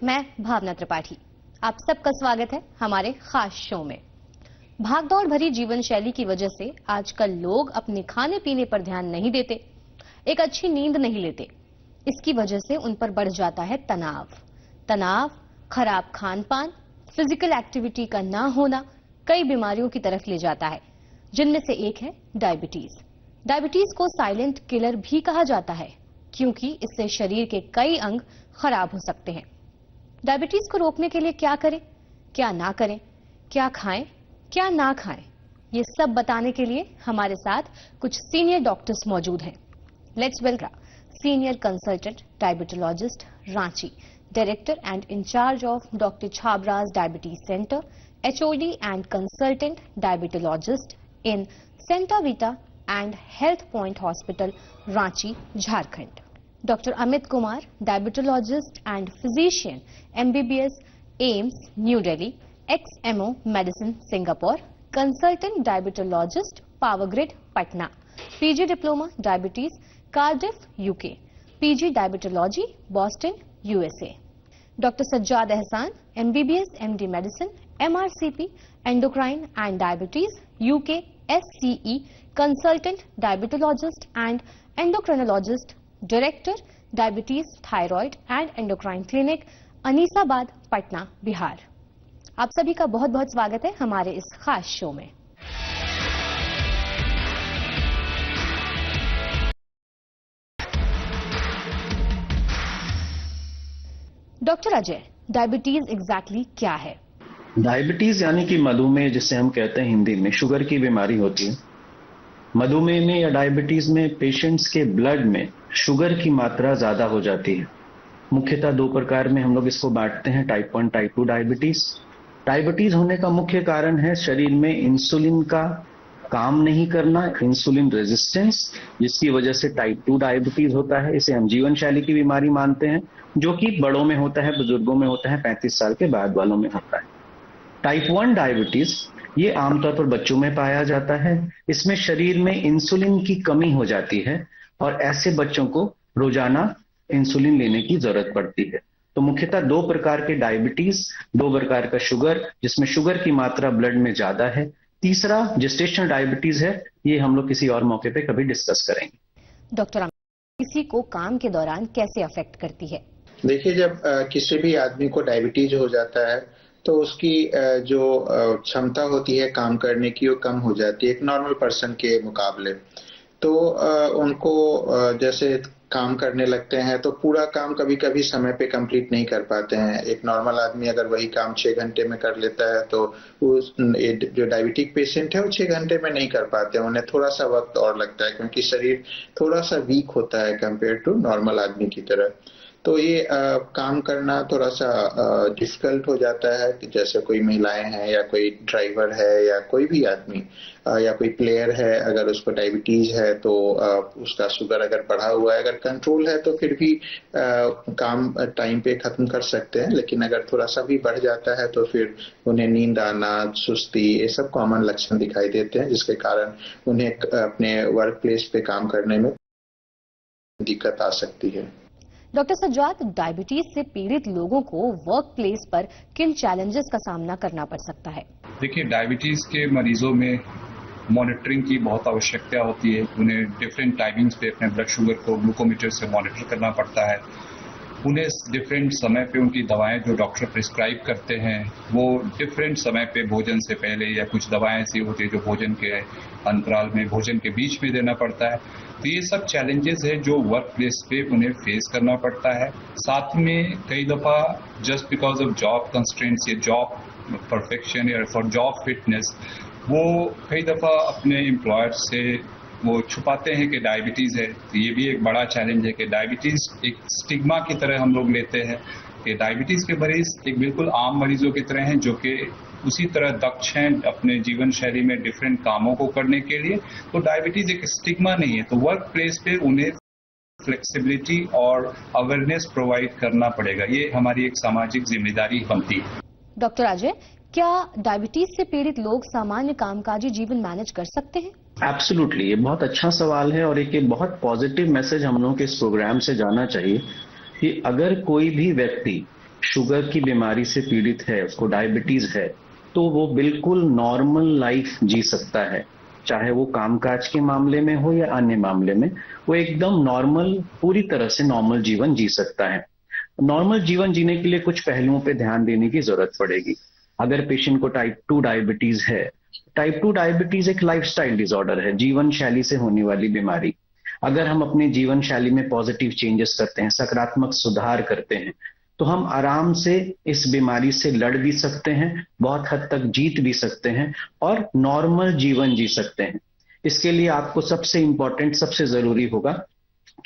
मैं भावना त्रिपाठी। आप सबका स्वागत है हमारे खास शो में। भागदौड़ भरी जीवन शैली की वजह से आजकल लोग अपने खाने पीने पर ध्यान नहीं देते, एक अच्छी नींद नहीं लेते। इसकी वजह से उन पर बढ़ जाता है तनाव, खराब खान पान, फिजिकल एक्टिविटी का ना होना कई बीमारियों की तरफ ले जाता है, जिनमें से एक है डायबिटीज। डायबिटीज को साइलेंट किलर भी कहा जाता है, क्योंकि इससे शरीर के कई अंग खराब हो सकते हैं। डायबिटीज को रोकने के लिए क्या करें, क्या ना करें, क्या खाएं, क्या ना खाएं, ये सब बताने के लिए हमारे साथ कुछ सीनियर डॉक्टर्स मौजूद हैं। Let's welcome senior consultant diabetologist Ranchi, director and in charge of doctor Chhabra's diabetes centre, HOD and consultant diabetologist in Santevita and health point hospital, Ranchi, Jharkhand. Doctor Amit Kumar, diabetologist and physician, MBBS, AIIMS, New Delhi, XMO medicine, Singapore, consultant diabetologist, Power Grid, Patna, PG diploma diabetes, Cardiff, UK, PG diabetology, Boston, USA। Doctor Sajjad Ehsan, MBBS, MD medicine, MRCP, endocrine and diabetes, UK, SCE, consultant diabetologist and endocrinologist, director diabetes, thyroid and endocrine clinic, Anisabad, Patna, Bihar. आप सभी का बहुत बहुत स्वागत है हमारे इस खास शो में। डॉक्टर अजय, डायबिटीज एग्जैक्टली क्या है? डायबिटीज यानी कि मधुमेह, जिसे हम कहते हैं हिंदी में, शुगर की बीमारी होती है। मधुमेह में या डायबिटीज में पेशेंट्स के ब्लड में शुगर की मात्रा ज्यादा हो जाती है। मुख्यतः दो प्रकार में हम लोग इसको बांटते हैं, टाइप 1, टाइप 2 डायबिटीज। डायबिटीज होने का मुख्य कारण है शरीर में इंसुलिन का काम नहीं करना, इंसुलिन रेजिस्टेंस, जिसकी वजह से टाइप 2 डायबिटीज होता है। इसे हम जीवन शैली की बीमारी मानते हैं, जो कि बड़ों में होता है, बुजुर्गों में होता है, 35 साल के बाद वालों में होता है। टाइप 1 डायबिटीज ये आमतौर पर बच्चों में पाया जाता है। इसमें शरीर में इंसुलिन की कमी हो जाती है और ऐसे बच्चों को रोजाना इंसुलिन लेने की जरूरत पड़ती है। तो मुख्यतः दो प्रकार के डायबिटीज, दो प्रकार का शुगर, जिसमें शुगर की मात्रा ब्लड में ज्यादा है। तीसरा जेस्टेशनल डायबिटीज है, ये हम लोग किसी और मौके पे कभी डिस्कस करेंगे। डॉक्टर, किसी को काम के दौरान कैसे अफेक्ट करती है? देखिए, जब किसी भी आदमी को डायबिटीज हो जाता है तो उसकी जो क्षमता होती है काम करने की, वो कम हो जाती है एक नॉर्मल पर्सन के मुकाबले। तो उनको जैसे काम करने लगते हैं तो पूरा काम कभी कभी समय पे कंप्लीट नहीं कर पाते हैं। एक नॉर्मल आदमी अगर वही काम 6 घंटे में कर लेता है तो जो डायबिटिक पेशेंट है वो 6 घंटे में नहीं कर पाते हैं। उन्हें थोड़ा सा वक्त और लगता है, क्योंकि शरीर थोड़ा सा वीक होता है कंपेयर टू नॉर्मल आदमी की तरह। तो ये काम करना थोड़ा सा डिफिकल्ट हो जाता है। कि जैसे कोई महिलाएं हैं या कोई ड्राइवर है या कोई भी आदमी या कोई प्लेयर है, अगर उसको डायबिटीज है तो उसका शुगर अगर बढ़ा हुआ है, अगर कंट्रोल है तो फिर भी काम टाइम पे खत्म कर सकते हैं। लेकिन अगर थोड़ा सा भी बढ़ जाता है तो फिर उन्हें नींद आना, सुस्ती, ये सब कॉमन लक्षण दिखाई देते हैं, जिसके कारण उन्हें अपने वर्क प्लेस पे काम करने में दिक्कत आ सकती है। डॉक्टर सज्जाद, डायबिटीज से पीड़ित लोगों को वर्क प्लेस पर किन चैलेंजेस का सामना करना पड़ सकता है? देखिए, डायबिटीज के मरीजों में मॉनिटरिंग की बहुत आवश्यकता होती है। उन्हें डिफरेंट टाइमिंग्स पे अपने ब्लड शुगर को ग्लूकोमीटर से मॉनिटर करना पड़ता है। उन्हें डिफरेंट समय पे उनकी दवाएं जो डॉक्टर प्रिस्क्राइब करते हैं वो डिफरेंट समय पे, भोजन से पहले, या कुछ दवाएं ऐसी होती है जो भोजन के अंतराल में, भोजन के बीच में देना पड़ता है। तो ये सब चैलेंजेस है जो वर्क प्लेस पे उन्हें फेस करना पड़ता है। साथ में कई दफा just because of job constraints या जॉब परफेक्शन या फॉर जॉब फिटनेस, वो कई दफा अपने एम्प्लॉयर से वो छुपाते हैं कि डायबिटीज है। तो ये भी एक बड़ा चैलेंज है कि डायबिटीज एक स्टिग्मा की तरह हम लोग लेते हैं कि डायबिटीज के मरीज एक बिल्कुल आम मरीजों की तरह हैं, जो कि उसी तरह दक्ष हैं अपने जीवन शैली में डिफरेंट कामों को करने के लिए। तो डायबिटीज एक स्टिग्मा नहीं है। तो वर्क प्लेस पे उन्हें फ्लेक्सिबिलिटी और अवेयरनेस प्रोवाइड करना पड़ेगा। ये हमारी एक सामाजिक जिम्मेदारी बनती है। डॉक्टर अजय, क्या डायबिटीज से पीड़ित लोग सामान्य कामकाजी जीवन मैनेज कर सकते हैं? एब्सोल्युटली, ये बहुत अच्छा सवाल है और एक बहुत पॉजिटिव मैसेज हम लोगों के इस प्रोग्राम से जाना चाहिए कि अगर कोई भी व्यक्ति शुगर की बीमारी से पीड़ित है, उसको डायबिटीज है, तो वो बिल्कुल नॉर्मल लाइफ जी सकता है, चाहे वो कामकाज के मामले में हो या अन्य मामले में, वो एकदम नॉर्मल, पूरी तरह से नॉर्मल जीवन जी सकता है। नॉर्मल जीवन जीने के लिए कुछ पहलुओं पे ध्यान देने की जरूरत पड़ेगी। अगर पेशेंट को टाइप 2 डायबिटीज है, टाइप 2 डायबिटीज एक लाइफस्टाइल डिसऑर्डर है, जीवन शैली से होने वाली बीमारी। अगर हम अपने जीवन शैली में पॉजिटिव चेंजेस करते हैं, सकारात्मक सुधार करते हैं, तो हम आराम से इस बीमारी से लड़ भी सकते हैं, बहुत हद तक जीत भी सकते हैं और नॉर्मल जीवन जी सकते हैं। इसके लिए आपको सबसे इंपॉर्टेंट, सबसे जरूरी होगा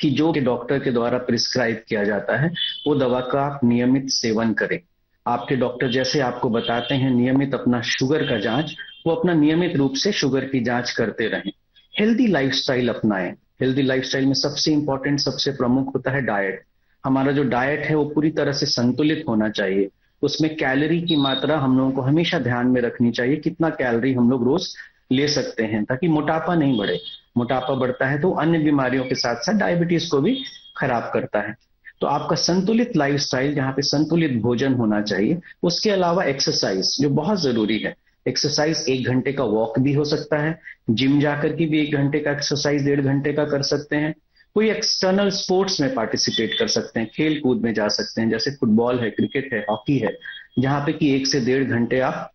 कि जो डॉक्टर के द्वारा प्रिस्क्राइब किया जाता है वो दवा का आप नियमित सेवन करें। आपके डॉक्टर जैसे आपको बताते हैं नियमित अपना शुगर का जांच, वो अपना नियमित रूप से शुगर की जांच करते रहें। हेल्दी लाइफस्टाइल अपनाएं। हेल्दी लाइफस्टाइल में सबसे इंपॉर्टेंट, सबसे प्रमुख होता है डाइट। हमारा जो डाइट है वो पूरी तरह से संतुलित होना चाहिए। उसमें कैलोरी की मात्रा हम लोगों को हमेशा ध्यान में रखनी चाहिए, कितना कैलोरी हम लोग रोज ले सकते हैं, ताकि मोटापा नहीं बढ़े। मोटापा बढ़ता है तो अन्य बीमारियों के साथ साथ डायबिटीज को भी खराब करता है। तो आपका संतुलित लाइफस्टाइल, जहाँ पे संतुलित भोजन होना चाहिए। उसके अलावा एक्सरसाइज जो बहुत जरूरी है। एक्सरसाइज 1 घंटे का वॉक भी हो सकता है, जिम जाकर के भी 1 घंटे का एक्सरसाइज 1.5 घंटे का कर सकते हैं। कोई एक्सटर्नल स्पोर्ट्स में पार्टिसिपेट कर सकते हैं, खेल कूद में जा सकते हैं, जैसे फुटबॉल है, क्रिकेट है, हॉकी है, जहां पे कि 1 से 1.5 घंटे आप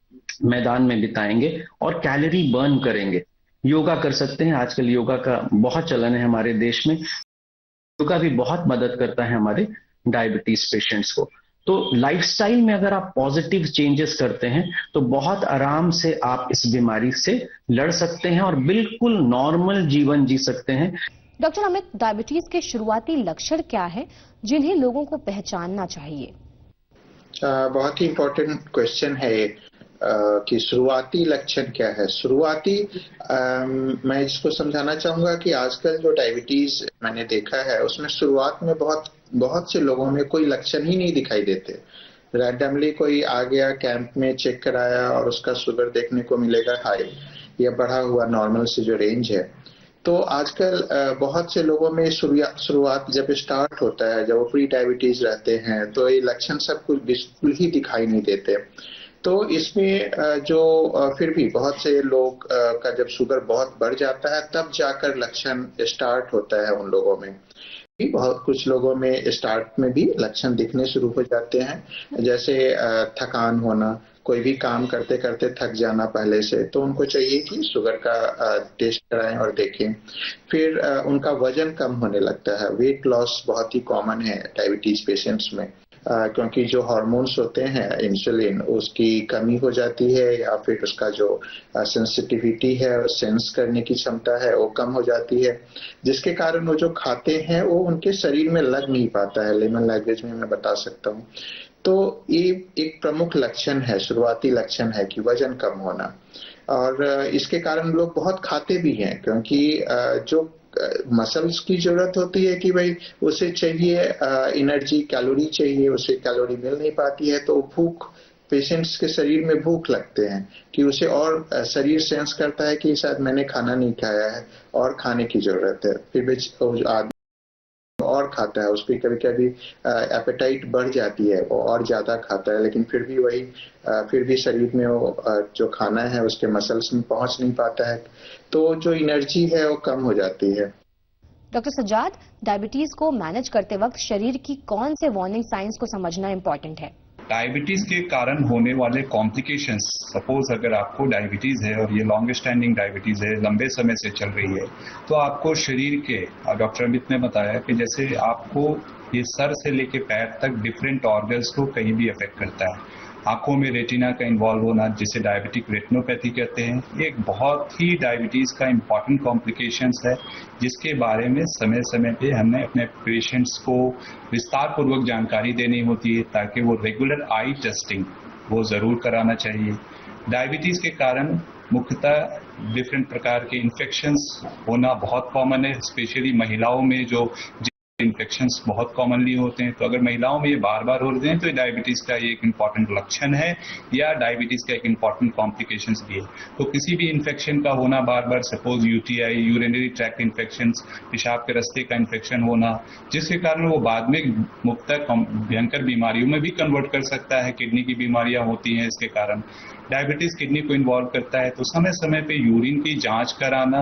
मैदान में बिताएंगे और कैलोरी बर्न करेंगे। योगा कर सकते हैं, आजकल योगा का बहुत चलन है हमारे देश में। योगा भी बहुत मदद करता है हमारे डायबिटीज पेशेंट्स को। तो लाइफस्टाइल में अगर आप पॉजिटिव चेंजेस करते हैं तो बहुत आराम से आप इस बीमारी से लड़ सकते हैं और बिल्कुल नॉर्मल जीवन जी सकते हैं। डॉक्टर अमित, डायबिटीज के शुरुआती लक्षण क्या है जिन्हें लोगों को पहचानना चाहिए? बहुत ही इम्पोर्टेंट क्वेश्चन है ये कि शुरुआती लक्षण क्या है। शुरुआती मैं इसको समझाना चाहूंगा कि आजकल जो डायबिटीज मैंने देखा है उसमें शुरुआत में बहुत से लोगों में कोई लक्षण ही नहीं दिखाई देते। रैंडमली कोई आ गया, कैंप में चेक कराया और उसका शुगर देखने को मिलेगा हाई या बढ़ा हुआ नॉर्मल से जो रेंज है। तो आजकल बहुत से लोगों में शुरुआत जब स्टार्ट होता है, जब वो प्री डायबिटीज रहते हैं, तो ये लक्षण सब कुछ बिल्कुल ही दिखाई नहीं देते। तो इसमें जो फिर भी बहुत से लोग का जब शुगर बहुत बढ़ जाता है तब जाकर लक्षण स्टार्ट होता है उन लोगों में। बहुत कुछ लोगों में स्टार्ट में भी लक्षण दिखने शुरू हो जाते हैं, जैसे थकान होना, कोई भी काम करते करते थक जाना पहले से, तो उनको चाहिए कि शुगर का टेस्ट कराएं और देखें। फिर उनका वजन कम होने लगता है। वेट लॉस बहुत ही कॉमन है डायबिटीज पेशेंट्स में, क्योंकि जो हार्मोन्स होते हैं इंसुलिन, उसकी कमी हो जाती है या फिर उसका जो सेंसिटिविटी है, सेंस करने की क्षमता है, वो कम हो जाती है, जिसके कारण वो जो खाते हैं वो उनके शरीर में लग नहीं पाता है। लेमन लैंग्वेज में मैं बता सकता हूँ। तो ये एक प्रमुख लक्षण है, शुरुआती लक्षण है कि वजन कम होना। और इसके कारण लोग बहुत खाते भी हैं, क्योंकि जो मसल्स की जरूरत होती है कि भाई उसे चाहिए एनर्जी, कैलोरी चाहिए, उसे कैलोरी मिल नहीं पाती है, तो भूख, पेशेंट्स के शरीर में भूख लगते हैं कि उसे और शरीर सेंस करता है कि शायद मैंने खाना नहीं खाया है और खाने की जरूरत है। फिर भी आदमी और खाता है, उसकी कभी कभी एपेटाइट बढ़ जाती है, वो और ज्यादा खाता है, लेकिन फिर भी शरीर में वो जो खाना है उसके मसल्स में पहुंच नहीं पाता है, तो जो एनर्जी है वो कम हो जाती है। डॉक्टर सज्जाद, डायबिटीज को मैनेज करते वक्त शरीर की कौन से वार्निंग साइंस को समझना इंपॉर्टेंट है? डायबिटीज के कारण होने वाले कॉम्प्लिकेशंस, सपोज अगर आपको डायबिटीज है और ये लॉन्ग स्टैंडिंग डायबिटीज है, लंबे समय से चल रही है, तो आपको शरीर के, डॉक्टर अमित ने बताया कि जैसे आपको ये सर से लेके पैर तक डिफरेंट ऑर्गन्स को कहीं भी अफेक्ट करता है। आंखों में रेटिना का इन्वॉल्व होना, जिसे डायबिटिक रेटिनोपैथी कहते हैं, ये एक बहुत ही डायबिटीज का इम्पॉर्टेंट कॉम्प्लिकेशंस है, जिसके बारे में समय समय पे हमें अपने पेशेंट्स को विस्तार पूर्वक जानकारी देनी होती है, ताकि वो रेगुलर आई टेस्टिंग वो जरूर कराना चाहिए। डायबिटीज के कारण मुख्यतः डिफरेंट प्रकार के इन्फेक्शंस होना बहुत कॉमन है, स्पेशली महिलाओं में जो इन्फेक्शंस बहुत कॉमनली होते हैं। तो अगर महिलाओं में ये बार बार हो रहे हैं तो डायबिटीज का ये एक इम्पॉर्टेंट लक्षण है या डायबिटीज का एक इम्पॉर्टेंट कॉम्प्लिकेशंस भी है। तो किसी भी इन्फेक्शन का होना बार बार, suppose UTI, urinary tract infection, पेशाब के रास्ते का इन्फेक्शन होना, जिसके कारण वो बाद में मुख्तलिफ भयंकर बीमारियों में भी कन्वर्ट कर सकता है। किडनी की बीमारियां होती हैं इसके कारण। डायबिटीज किडनी को इन्वॉल्व करता है, तो समय समय पे यूरिन की जांच कराना,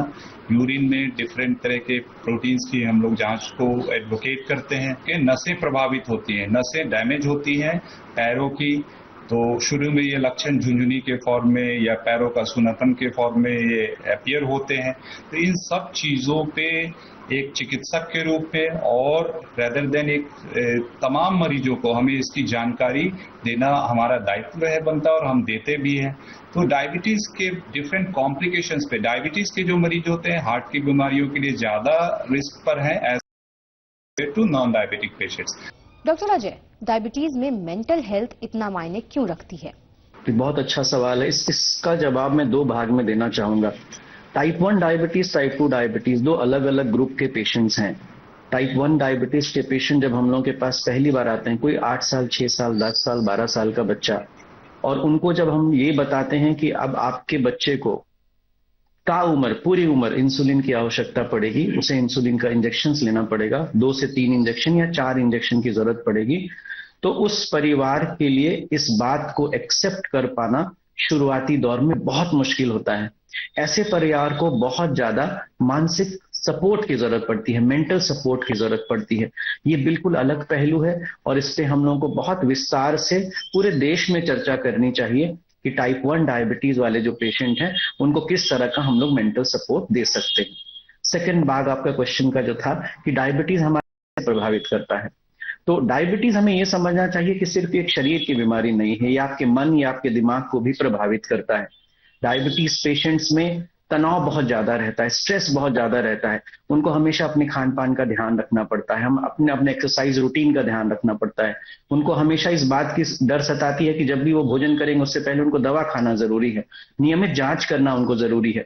यूरिन में डिफरेंट तरह के प्रोटीन्स की हम लोग जांच को एडवोकेट करते हैं कि नसें प्रभावित होती हैं, नसें डैमेज होती हैं पैरों की। तो शुरू में ये लक्षण झुंझुनी के फॉर्म में या पैरों का सुन्नपन के फॉर्म में ये अपीयर होते हैं। तो इन सब चीजों पे एक चिकित्सक के रूप में और रेदर देन एक तमाम मरीजों को हमें इसकी जानकारी देना हमारा दायित्व है बनता है और हम देते भी हैं। तो डायबिटीज के डिफरेंट कॉम्प्लिकेशंस पे, डायबिटीज के जो मरीज होते हैं हार्ट की बीमारियों के लिए ज्यादा रिस्क पर हैं as to non diabetic patients. Doctor Ajay, diabetes में मेंटल हेल्थ इतना मायने क्यों रखती है? बहुत अच्छा सवाल है। इसका जवाब मैं दो भाग में देना चाहूंगा। टाइप 1 डायबिटीज, टाइप 2 डायबिटीज दो अलग अलग ग्रुप के पेशेंट्स हैं। टाइप 1 डायबिटीज के पेशेंट जब हम लोगों के पास पहली बार आते हैं, कोई 8 साल, 6 साल, 10 साल, 12 साल का बच्चा, और उनको जब हम ये बताते हैं कि अब आपके बच्चे को पूरी उम्र इंसुलिन की आवश्यकता पड़ेगी, उसे इंसुलिन का इंजेक्शन लेना पड़ेगा, 2 से 3 इंजेक्शन या 4 इंजेक्शन की जरूरत पड़ेगी, तो उस परिवार के लिए इस बात को एक्सेप्ट कर पाना शुरुआती दौर में बहुत मुश्किल होता है। ऐसे परिवार को बहुत ज्यादा मानसिक सपोर्ट की जरूरत पड़ती है, मेंटल सपोर्ट की जरूरत पड़ती है। ये बिल्कुल अलग पहलू है और इस पे हम लोगों को बहुत विस्तार से पूरे देश में चर्चा करनी चाहिए कि टाइप 1 डायबिटीज वाले जो पेशेंट हैं उनको किस तरह का हम लोग मेंटल सपोर्ट दे सकते हैं। सेकंड भाग आपका क्वेश्चन का जो था कि डायबिटीज हमारे प्रभावित करता है, तो डायबिटीज हमें यह समझना चाहिए कि सिर्फ एक शरीर की बीमारी नहीं है, ये आपके मन या आपके दिमाग को भी प्रभावित करता है। डायबिटीज पेशेंट्स में तनाव बहुत ज्यादा रहता है, स्ट्रेस बहुत ज्यादा रहता है, उनको हमेशा अपने खान पान का ध्यान रखना पड़ता है, हम अपने एक्सरसाइज रूटीन का ध्यान रखना पड़ता है। उनको हमेशा इस बात की डर सताती है कि जब भी वो भोजन करेंगे उससे पहले उनको दवा खाना जरूरी है, नियमित जांच करना उनको जरूरी है।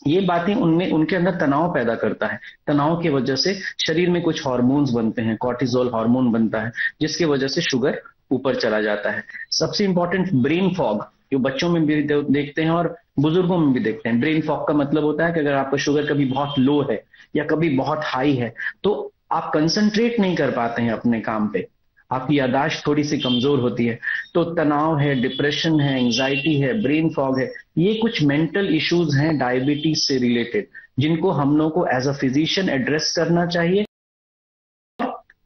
ये बातें उनके अंदर तनाव पैदा करता है। तनाव की वजह से शरीर में कुछ हार्मोन्स बनते हैं, कॉर्टिसोल हार्मोन बनता है, जिसकी वजह से शुगर ऊपर चला जाता है। सबसे इंपॉर्टेंट ब्रेन फॉग, जो बच्चों में भी देखते हैं और बुजुर्गों में भी देखते हैं। ब्रेन फॉग का मतलब होता है कि अगर आपका शुगर कभी बहुत लो है या कभी बहुत हाई है तो आप कंसंट्रेट नहीं कर पाते हैं अपने काम पे, आपकी याददाश्त थोड़ी सी कमजोर होती है। तो तनाव है, डिप्रेशन है, एंजाइटी है, ब्रेन फॉग है, ये कुछ मेंटल इश्यूज हैं डायबिटीज से रिलेटेड, जिनको हम लोग को एज अ फिजिशियन एड्रेस करना चाहिए।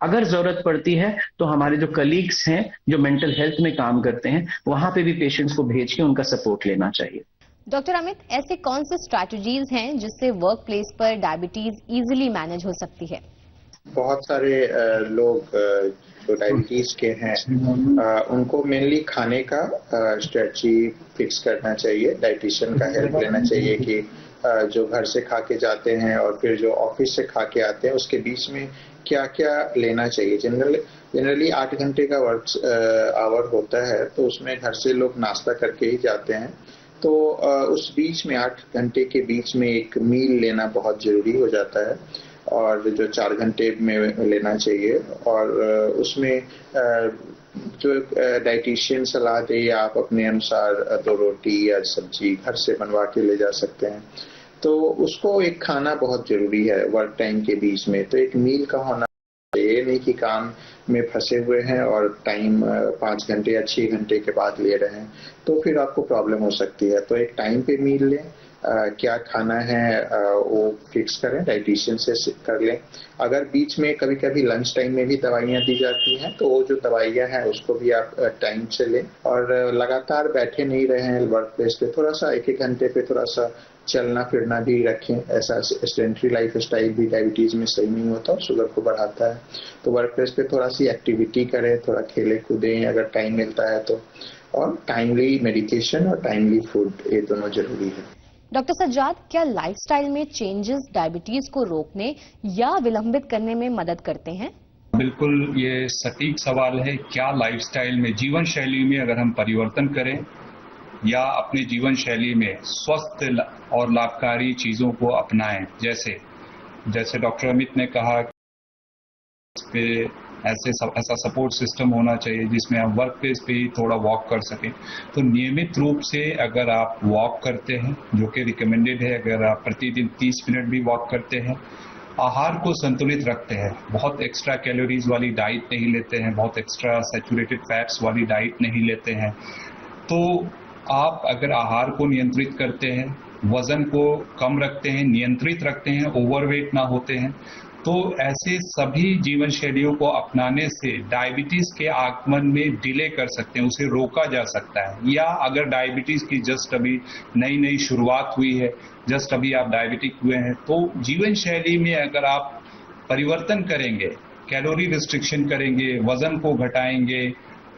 अगर जरूरत पड़ती है तो हमारे जो कलीग्स हैं जो मेंटल हेल्थ में काम करते हैं, वहां पे भी पेशेंट्स को भेज के उनका सपोर्ट लेना चाहिए। डॉक्टर अमित, ऐसे कौन से स्ट्रैटेजीज हैं जिससे वर्क प्लेस पर डायबिटीज इजीली मैनेज हो सकती है? बहुत सारे लोग जो डायबिटीज के हैं उनको मेनली खाने का स्ट्रेटजी फिक्स करना चाहिए, डाइटिशियन का हेल्प लेना चाहिए कि जो घर से खा के जाते हैं और फिर जो ऑफिस से खा के आते हैं उसके बीच में क्या क्या लेना चाहिए। जनरली 8 घंटे का वर्क आवर होता है, तो उसमें घर से लोग नाश्ता करके ही जाते हैं, तो उस बीच में 8 घंटे के बीच में एक मील लेना बहुत जरूरी हो जाता है और जो 4 घंटे में लेना चाहिए। और उसमें जो डाइटिशियन सलाह दे या आप अपने अनुसार 2 रोटी या सब्जी घर से बनवा के ले जा सकते हैं, तो उसको एक खाना बहुत जरूरी है वर्क टाइम के बीच में। तो एक मील का होना चाहिए, नहीं कि काम में फंसे हुए हैं और टाइम 5 घंटे या 6 घंटे के बाद ले रहे हैं, तो फिर आपको प्रॉब्लम हो सकती है। तो एक टाइम पे मील लें, क्या खाना है वो फिक्स करें, डाइटिशियन से कर लें। अगर बीच में कभी कभी लंच टाइम में भी दवाइयाँ दी जाती हैं, तो वो जो दवाइयाँ हैं उसको भी आप टाइम से लें। और लगातार बैठे नहीं रहे हैं वर्क प्लेस पे, थोड़ा सा 1-1 घंटे पे थोड़ा सा चलना फिरना भी रखें। ऐसा सेडेंटरी लाइफ स्टाइल भी डायबिटीज में सही नहीं होता, शुगर को बढ़ाता है। तो वर्क प्लेस पे थोड़ा सी एक्टिविटी करें, थोड़ा खेले कूदें अगर टाइम मिलता है तो, और टाइमली मेडिकेशन और टाइमली फूड, ये दोनों जरूरी है। डॉक्टर सज्जाद, क्या लाइफस्टाइल में चेंजेस डायबिटीज को रोकने या विलंबित करने में मदद करते हैं? बिल्कुल, ये सटीक सवाल है। क्या लाइफस्टाइल में, जीवन शैली में अगर हम परिवर्तन करें या अपने जीवन शैली में स्वस्थ और लाभकारी चीजों को अपनाएं, जैसे डॉक्टर अमित ने कहा पे ऐसा सपोर्ट सिस्टम होना चाहिए जिसमें हम वर्क प्लेस पे ही थोड़ा वॉक कर सकें। तो नियमित रूप से अगर आप वॉक करते हैं, जो कि रिकमेंडेड है, अगर आप प्रतिदिन 30 मिनट भी वॉक करते हैं, आहार को संतुलित रखते हैं, बहुत एक्स्ट्रा कैलोरीज वाली डाइट नहीं लेते हैं, बहुत एक्स्ट्रा सैचुरेटेड फैट्स वाली डाइट नहीं लेते हैं, तो आप अगर आहार को नियंत्रित करते हैं, वजन को कम रखते हैं, नियंत्रित रखते हैं, ओवरवेट ना होते हैं, तो ऐसे सभी जीवन शैलियों को अपनाने से डायबिटीज के आगमन में डिले कर सकते हैं, उसे रोका जा सकता है। या अगर डायबिटीज की जस्ट अभी नई नई शुरुआत हुई है, जस्ट अभी आप डायबिटिक हुए हैं, तो जीवन शैली में अगर आप परिवर्तन करेंगे, कैलोरी रिस्ट्रिक्शन करेंगे, वजन को घटाएंगे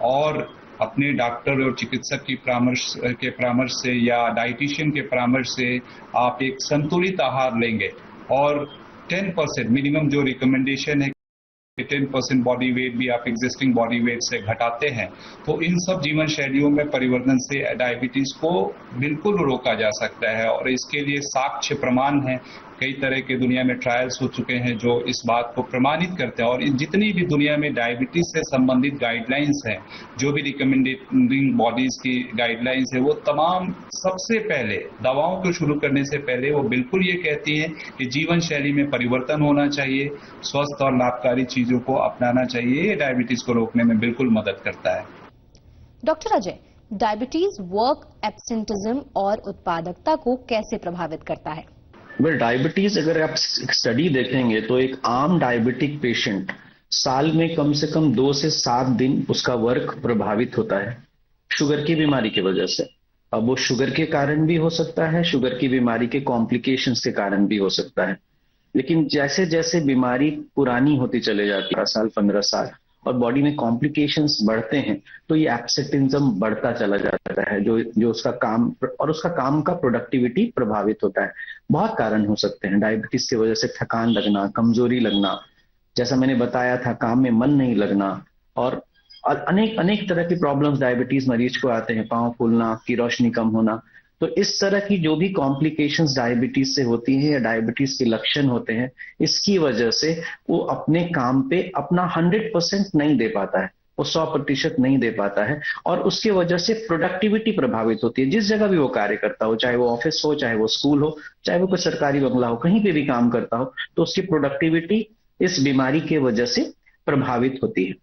और अपने डॉक्टर और चिकित्सक की परामर्श से या डाइटिशियन के परामर्श से आप एक संतुलित आहार लेंगे और 10% मिनिमम जो रिकमेंडेशन है 10% बॉडी वेट भी आप एग्जिस्टिंग बॉडी वेट से घटाते हैं, तो इन सब जीवन शैलियों में परिवर्तन से डायबिटीज को बिल्कुल रोका जा सकता है। और इसके लिए साक्ष्य प्रमाण है, कई तरह के दुनिया में ट्रायल्स हो चुके हैं जो इस बात को प्रमाणित करते हैं। और जितनी भी दुनिया में डायबिटीज से संबंधित गाइडलाइंस हैं, जो भी रिकमेंडिंग बॉडीज की गाइडलाइंस है, वो तमाम सबसे पहले दवाओं को शुरू करने से पहले वो बिल्कुल ये कहती हैं कि जीवन शैली में परिवर्तन होना चाहिए, स्वस्थ और लाभकारी चीजों को अपनाना चाहिए। ये डायबिटीज को रोकने में बिल्कुल मदद करता है। Doctor Ajay, diabetes work absenteeism और उत्पादकता को कैसे प्रभावित करता है? डायबिटीज अगर आप एक स्टडी देखेंगे तो एक आम डायबिटिक पेशेंट साल में कम से कम 2 से 7 दिन उसका वर्क प्रभावित होता है शुगर की बीमारी की वजह से। अब वो शुगर के कारण भी हो सकता है, शुगर की बीमारी के कॉम्प्लिकेशंस के कारण भी हो सकता है। लेकिन जैसे जैसे बीमारी पुरानी होती चले जाती है, 10 साल 15 साल, और बॉडी में कॉम्प्लिकेशंस बढ़ते हैं, तो ये एब्सेंटिज्म बढ़ता चला जाता है, जो उसका काम और उसका काम का प्रोडक्टिविटी प्रभावित होता है। बहुत कारण हो सकते हैं डायबिटीज की वजह से, थकान लगना, कमजोरी लगना, जैसा मैंने बताया था, काम में मन नहीं लगना, और अनेक तरह की प्रॉब्लम्स डायबिटीज मरीज को आते हैं, पांव फूलना, आंख की रोशनी कम होना। तो इस तरह की जो भी कॉम्प्लिकेशंस डायबिटीज से होती हैं या डायबिटीज के लक्षण होते हैं, इसकी वजह से वो अपने काम पे अपना 100% नहीं दे पाता है, वो 100% नहीं दे पाता है, और उसकी वजह से प्रोडक्टिविटी प्रभावित होती है। जिस जगह भी वो कार्य करता हो, चाहे वो ऑफिस हो, चाहे वो स्कूल हो, चाहे वो कोई सरकारी बंगला हो, कहीं पे भी काम करता हो, तो उसकी प्रोडक्टिविटी इस बीमारी की वजह से प्रभावित होती है।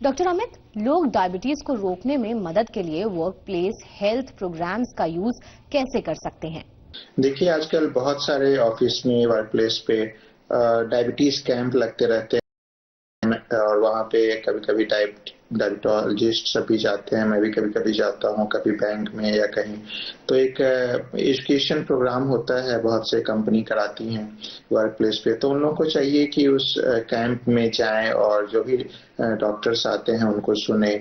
डॉक्टर अमित, लोग डायबिटीज को रोकने में मदद के लिए वर्क प्लेस हेल्थ प्रोग्राम्स का यूज कैसे कर सकते हैं? देखिए, आजकल बहुत सारे ऑफिस में, वर्क प्लेस पे डायबिटीज कैंप लगते रहते हैं, और वहाँ पे कभी कभी डायबिटोलॉजिस्ट सभी जाते हैं, मैं भी कभी कभी जाता हूँ, कभी बैंक में या कहीं। तो एक एजुकेशन प्रोग्राम होता है, बहुत से कंपनी कराती हैं वर्क प्लेस पे, तो उन लोगों को चाहिए कि उस कैंप में जाएं और जो भी डॉक्टर्स आते हैं उनको सुने।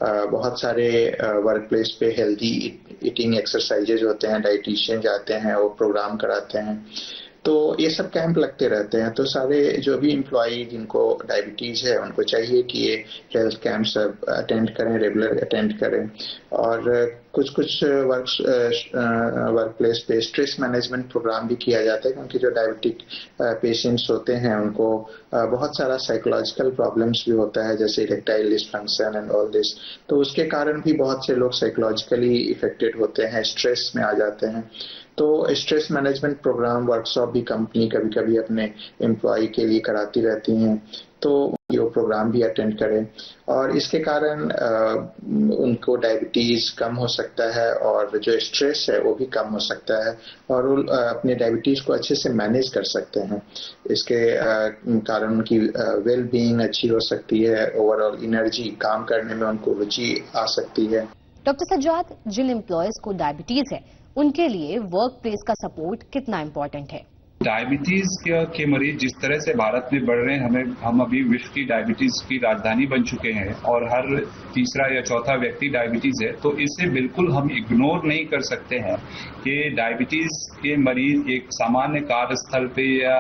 बहुत सारे वर्क प्लेस पे हेल्दी ईटिंग एक्सरसाइजेज होते हैं, डाइटिशियन जाते हैं, वो प्रोग्राम कराते हैं। तो ये सब कैंप लगते रहते हैं। तो सारे जो भी एम्प्लॉई जिनको डायबिटीज है, उनको चाहिए कि ये हेल्थ कैंप सब अटेंड करें, रेगुलर अटेंड करें। और कुछ वर्क प्लेस पे स्ट्रेस मैनेजमेंट प्रोग्राम भी किया जाता है, क्योंकि जो डायबिटिक पेशेंट्स होते हैं उनको बहुत सारा साइकोलॉजिकल प्रॉब्लम्स भी होता है, जैसे erectile dysfunction and all this. तो उसके कारण भी बहुत से लोग साइकोलॉजिकली इफेक्टेड होते हैं, स्ट्रेस में आ जाते हैं। तो स्ट्रेस मैनेजमेंट प्रोग्राम वर्कशॉप भी कंपनी कभी कभी अपने एम्प्लॉय के लिए कराती रहती हैं, तो ये प्रोग्राम भी अटेंड करें। और इसके कारण उनको डायबिटीज कम हो सकता है, और जो स्ट्रेस है वो भी कम हो सकता है, और वो अपने डायबिटीज को अच्छे से मैनेज कर सकते हैं। इसके कारण उनकी वेल बीइंग अच्छी हो सकती है, ओवरऑल एनर्जी, काम करने में उनको रुचि आ सकती है। डॉक्टर सज्जाद, जिन एम्प्लॉयज को डायबिटीज है, उनके लिए वर्क प्लेस का सपोर्ट कितना इम्पोर्टेंट है? डायबिटीज के मरीज जिस तरह से भारत में बढ़ रहे हैं, हम अभी विश्व की डायबिटीज की राजधानी बन चुके हैं, और हर तीसरा या चौथा व्यक्ति डायबिटीज है, तो इसे बिल्कुल हम इग्नोर नहीं कर सकते हैं कि डायबिटीज के मरीज एक सामान्य कार्यस्थल पे या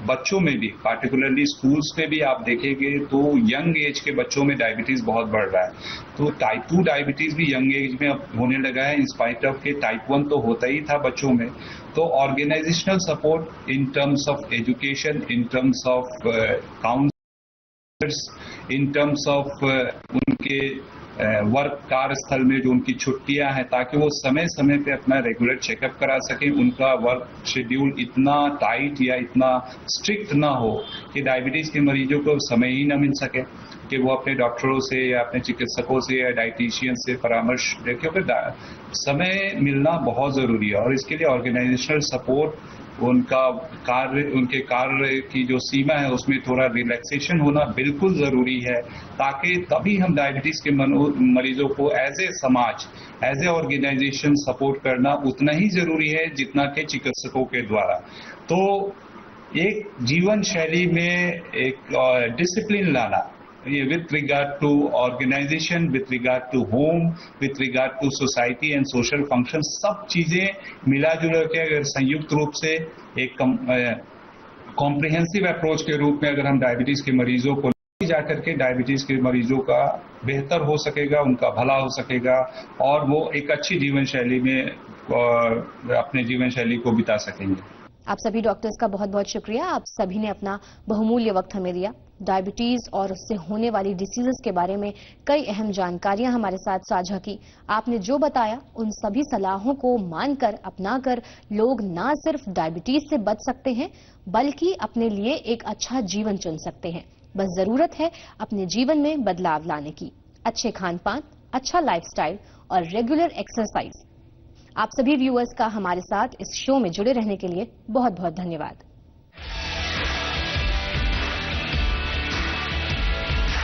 बच्चों में भी, पार्टिकुलरली स्कूल्स में भी आप देखेंगे तो यंग एज के बच्चों में डायबिटीज बहुत बढ़ रहा है। तो टाइप 2 डायबिटीज भी यंग एज में अब होने लगा है, इंस्पाइट ऑफ के टाइप 1 तो होता ही था बच्चों में। तो organisational support in terms of education, in terms of counselling, in terms of उनके वर्क कार्यस्थल में जो उनकी छुट्टियां हैं, ताकि वो समय समय पे अपना रेगुलर चेकअप करा सकें। उनका वर्क शेड्यूल इतना टाइट या इतना स्ट्रिक्ट ना हो कि डायबिटीज के मरीजों को समय ही ना मिल सके कि वो अपने डॉक्टरों से या अपने चिकित्सकों से या डाइटिशियन से परामर्श ले, क्योंकि समय मिलना बहुत जरूरी है और इसके लिए ऑर्गेनाइजेशनल सपोर्ट, उनके कार्य की जो सीमा है उसमें थोड़ा रिलैक्सेशन होना बिल्कुल जरूरी है, ताकि तभी हम डायबिटीज के मरीजों को एज ए समाज, एज ए ऑर्गेनाइजेशन सपोर्ट करना उतना ही जरूरी है जितना कि चिकित्सकों के द्वारा। तो एक जीवन शैली में एक डिसिप्लिन लाना, with regard to organization, with regard to home, with regard to society and social functions, सब चीजें मिला जुला के अगर संयुक्त रूप से एक कॉम्प्रिहेंसिव अप्रोच के रूप में अगर हम डायबिटीज के मरीजों को जाकर के डायबिटीज के मरीजों का बेहतर हो सकेगा, उनका भला हो सकेगा और वो एक अच्छी जीवन शैली में अपने जीवन शैली को बिता सकेंगे। आप सभी डॉक्टर्स का बहुत बहुत शुक्रिया। आप सभी ने अपना बहुमूल्य वक्त हमें दिया। डायबिटीज और उससे होने वाली डिसीजेस के बारे में कई अहम जानकारियां हमारे साथ साझा की। आपने जो बताया उन सभी सलाहों को मानकर अपनाकर लोग ना सिर्फ डायबिटीज से बच सकते हैं बल्कि अपने लिए एक अच्छा जीवन चुन सकते हैं। बस जरूरत है अपने जीवन में बदलाव लाने की। अच्छे खान पान, अच्छा लाइफस्टाइल और रेगुलर एक्सरसाइज। आप सभी व्यूअर्स का हमारे साथ इस शो में जुड़े रहने के लिए बहुत बहुत धन्यवाद।